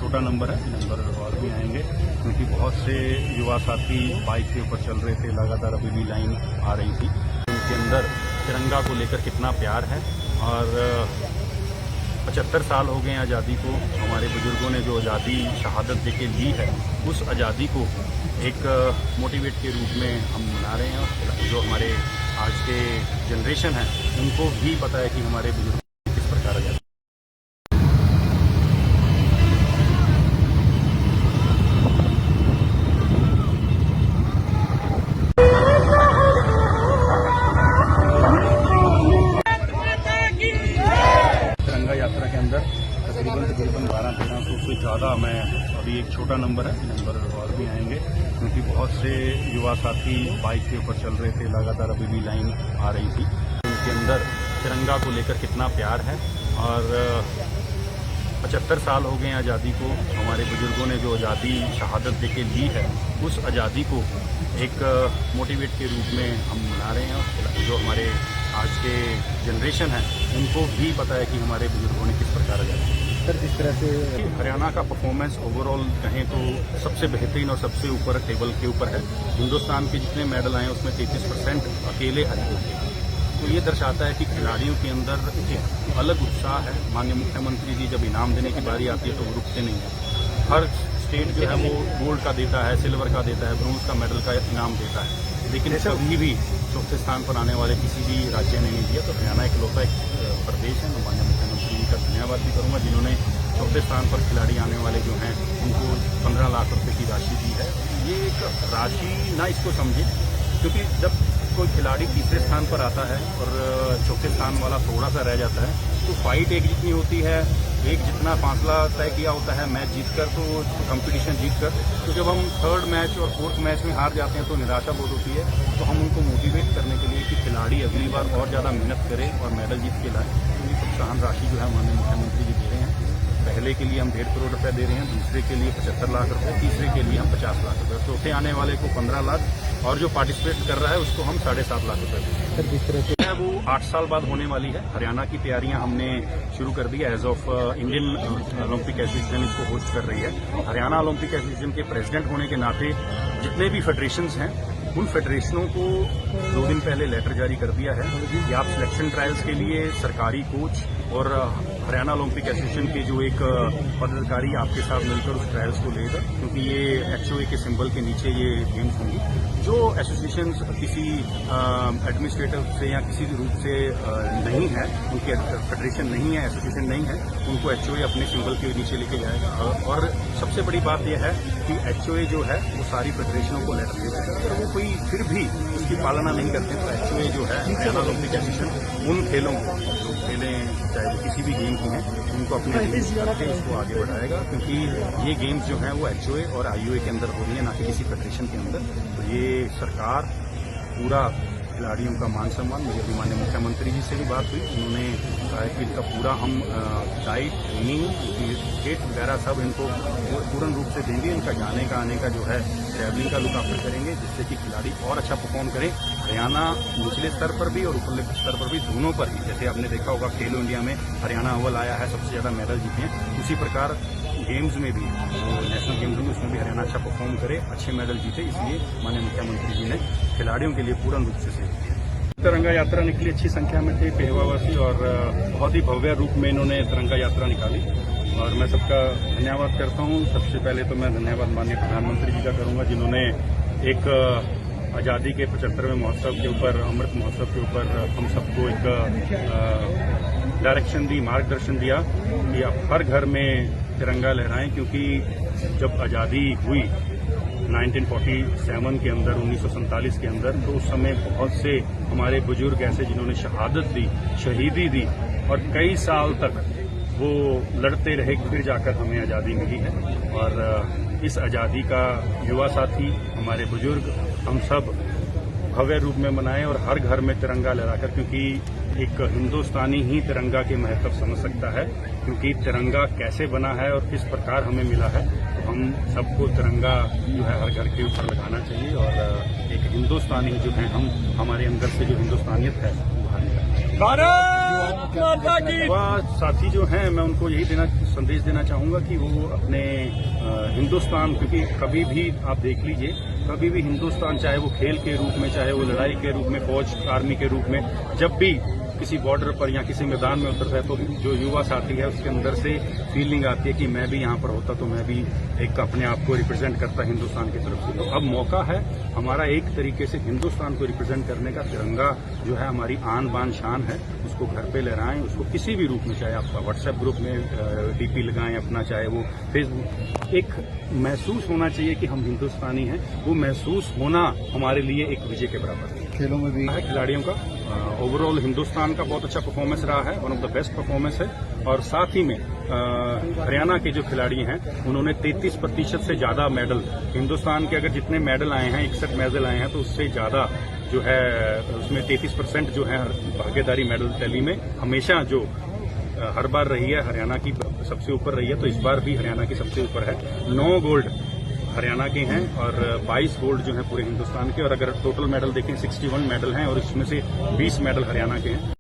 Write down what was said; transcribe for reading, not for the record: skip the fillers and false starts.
छोटा नंबर है, नंबर और भी आएंगे क्योंकि बहुत से युवा साथी बाइक के ऊपर चल रहे थे। लगातार अभी भी लाइन आ रही थी। उनके अंदर तिरंगा को लेकर कितना प्यार है और 75 साल हो गए हैं आज़ादी को। हमारे बुजुर्गों ने जो आज़ादी शहादत देके ली है, उस आज़ादी को एक मोटिवेट के रूप में हम मना रहे हैं। और जो हमारे आज के जनरेशन है, उनको भी पता है कि हमारे बुजुर्ग किस प्रकार आज़ादी। तिरंगा यात्रा के अंदर तकरीबन 1200-1300 से ज़्यादा मैं अभी एक छोटा नंबर है, नंबर और भी आएंगे क्योंकि बहुत से युवा साथी बाइक के ऊपर चल रहे थे। लगातार अभी भी लाइन आ रही थी। उनके अंदर तिरंगा को लेकर कितना प्यार है और 75 साल हो गए हैं आज़ादी को। हमारे बुजुर्गों ने जो आज़ादी शहादत देके ली है, उस आज़ादी को एक मोटिवेट के रूप में हम मना रहे हैं। और जो हमारे आज के जनरेशन है, उनको भी पता है कि हमारे बुजुर्गों ने किस प्रकार आज़ादी। सर, किस तरह से हरियाणा का परफॉर्मेंस ओवरऑल कहें तो सबसे बेहतरीन और सबसे ऊपर टेबल के ऊपर है। हिंदुस्तान के जितने मेडल आए उसमें 33% अकेले हरियाणा के। तो ये दर्शाता है कि खिलाड़ियों के अंदर एक अलग उत्साह है। माननीय मुख्यमंत्री जी जब इनाम देने की बारी आती है तो वो रुकते नहीं है। हर स्टेट जो है वो गोल्ड का देता है, सिल्वर का देता है, ब्रोंज का मेडल का इनाम देता है, लेकिन कभी भी चौथे स्थान पर आने वाले किसी भी राज्य ने नहीं दिया। तो हरियाणा इकलौता एक प्रदेश है। मैं माननीय मुख्यमंत्री जी का धन्यवाद भी करूंगा जिन्होंने चौथे स्थान पर खिलाड़ी आने वाले जो हैं उनको 15 लाख रुपए की राशि दी है। ये एक राशि ना इसको समझे, क्योंकि जब कोई खिलाड़ी तीसरे स्थान पर आता है और चौथे स्थान वाला थोड़ा सा रह जाता है तो फाइट एक जितनी होती है, एक जितना फासला तय किया होता है मैच जीतकर, तो कंपटीशन जीतकर। तो जब हम थर्ड मैच और फोर्थ मैच में हार जाते हैं तो निराशा बहुत होती है। तो हम उनको मोटिवेट करने के लिए कि खिलाड़ी अगली बार और ज़्यादा मेहनत करें और मेडल जीत के लाए। तो ये प्रोत्साहन राशि जो है माननीय मुख्यमंत्री जी दे रहे हैं। पहले के लिए हम 1.5 करोड़ रुपए दे रहे हैं, दूसरे के लिए 75 लाख रुपए, तीसरे के लिए हम 50 लाख रुपए, चौथे आने वाले को 15 लाख और जो पार्टिसिपेट कर रहा है उसको हम 7.5 लाख रुपए देते हैं। सर, जिस तरह से वो 8 साल बाद होने वाली है। हरियाणा की तैयारियां हमने शुरू कर दी है। As of Indian Olympic Association इसको होस्ट कर रही है। हरियाणा ओलंपिक एसोसिएशन के प्रेसिडेंट होने के नाते जितने भी फेडरेशंस हैं, उन फेडरेशनों को 2 दिन पहले लेटर जारी कर दिया है कि आप सिलेक्शन ट्रायल्स के लिए सरकारी कोच और हरियाणा ओलंपिक एसोसिएशन के जो एक पदाधिकारी आपके साथ मिलकर उस ट्रायल्स को लेगा, क्योंकि ये एचओए के सिंबल के नीचे ये गेम्स होंगी। जो एसोसिएशन किसी एडमिनिस्ट्रेटिव से या किसी रूप से नहीं है, उनकी फेडरेशन नहीं है, एसोसिएशन नहीं है, उनको एचओए अपने सिंबल के नीचे लेके जाएगा। और सबसे बड़ी बात यह है कि एचओए जो है वो सारी फेडरेशनों को लेटर देता है। अगर वो कोई फिर भी उसकी पालना नहीं करते तो एचओए जो है हरियाणा ओलंपिक एसोसिएशन उन खेलों को जो खेलें, चाहे वो किसी भी गेम की हैं, उनको अपने गेम्स करके उसको आगे बढ़ाएगा, क्योंकि ये गेम्स जो हैं वो एचओए और आईओए के अंदर हो रही है, ना कि किसी फेडरेशन के अंदर। तो ये सरकार पूरा खिलाड़ियों का मान सम्मान, मेरे अभिमान्य मुख्यमंत्री जी से भी बात हुई, उन्होंने कहा कि इनका पूरा हम डाइट, ट्रेनिंग, टिकट वगैरह सब इनको पूर्ण रूप से देंगे। इनका जाने का आने का जो है ट्रैवलिंग का लुक आफ्टर करेंगे, जिससे कि खिलाड़ी और अच्छा परफॉर्म करें। हरियाणा निचले स्तर पर भी और ऊपरले स्तर पर भी, दोनों पर ही। जैसे आपने देखा होगा खेलो इंडिया में हरियाणा अव्वल आया है, सबसे ज़्यादा मेडल जीते हैं, उसी प्रकार गेम्स में भी, नेशनल गेम्स में, उसमें भी हरियाणा अच्छा परफॉर्म करे, अच्छे मेडल जीते। इसलिए माननीय मुख्यमंत्री जी ने खिलाड़ियों के लिए पूर्ण रूप से सहयोग किया। तिरंगा यात्रा निकली, अच्छी संख्या में थे पेहवावासी और बहुत ही भव्य रूप में इन्होंने तिरंगा यात्रा निकाली और मैं सबका धन्यवाद करता हूं। सबसे पहले तो मैं धन्यवाद माननीय प्रधानमंत्री जी का करूंगा, जिन्होंने एक आज़ादी के 75वें महोत्सव के ऊपर, अमृत महोत्सव के ऊपर हम सबको एक डायरेक्शन दी, मार्गदर्शन दिया कि आप हर घर में तिरंगा लहराएं, क्योंकि जब आज़ादी हुई 1947 के अंदर, 1947 के अंदर, तो उस समय बहुत से हमारे बुजुर्ग ऐसे जिन्होंने शहादत दी, शहीदी दी और कई साल तक वो लड़ते रहे, फिर जाकर हमें आज़ादी मिली है। और इस आज़ादी का युवा साथी, हमारे बुजुर्ग, हम सब भव्य रूप में मनाएं और हर घर में तिरंगा लहराकर, क्योंकि एक हिंदुस्तानी ही तिरंगा के महत्व समझ सकता है, क्योंकि तिरंगा कैसे बना है और किस प्रकार हमें मिला है। तो हम सबको तिरंगा जो है हर घर के ऊपर लगाना चाहिए और एक हिंदुस्तानी जो है हम, हमारे अंदर से जो हिंदुस्तानियत है वो बाहर निकालना चाहिए। माता की। वह साथी जो हैं मैं उनको यही संदेश देना चाहूंगा कि वो अपने हिंदुस्तान, क्योंकि कभी भी आप देख लीजिए, कभी भी हिंदुस्तान, चाहे वो खेल के रूप में, चाहे वो लड़ाई के रूप में, फौज आर्मी के रूप में, जब भी किसी बॉर्डर पर या किसी मैदान में उतरता है तो जो युवा साथी है उसके अंदर से फीलिंग आती है कि मैं भी यहाँ पर होता तो मैं भी एक अपने आप को रिप्रेजेंट करता हिंदुस्तान की तरफ से। तो अब मौका है हमारा एक तरीके से हिंदुस्तान को रिप्रेजेंट करने का। तिरंगा जो है हमारी आन बान शान है, उसको घर पे लहराएं, उसको किसी भी रूप में, चाहे आप व्हाट्सएप ग्रुप में डीपी लगाएं अपना, चाहे वो फेसबुक, एक महसूस होना चाहिए कि हम हिंदुस्तानी हैं। वो महसूस होना हमारे लिए एक विजय के बराबर है। खेलों में भी खिलाड़ियों का ओवरऑल हिंदुस्तान का बहुत अच्छा परफॉर्मेंस रहा है, one of the best performance है। और साथ ही में हरियाणा के जो खिलाड़ी हैं उन्होंने 33% से ज्यादा मेडल, हिंदुस्तान के अगर जितने मेडल आए हैं 61 मेडल आए हैं तो उससे ज्यादा जो है उसमें 33% जो है भागीदारी मेडल टैली में हमेशा जो हर बार रही है हरियाणा की सबसे ऊपर रही है, तो इस बार भी हरियाणा की सबसे ऊपर है। 9 गोल्ड हरियाणा के हैं और 22 गोल्ड जो है पूरे हिंदुस्तान के, और अगर टोटल मेडल देखें 61 मेडल हैं और इसमें से 20 मेडल हरियाणा के हैं।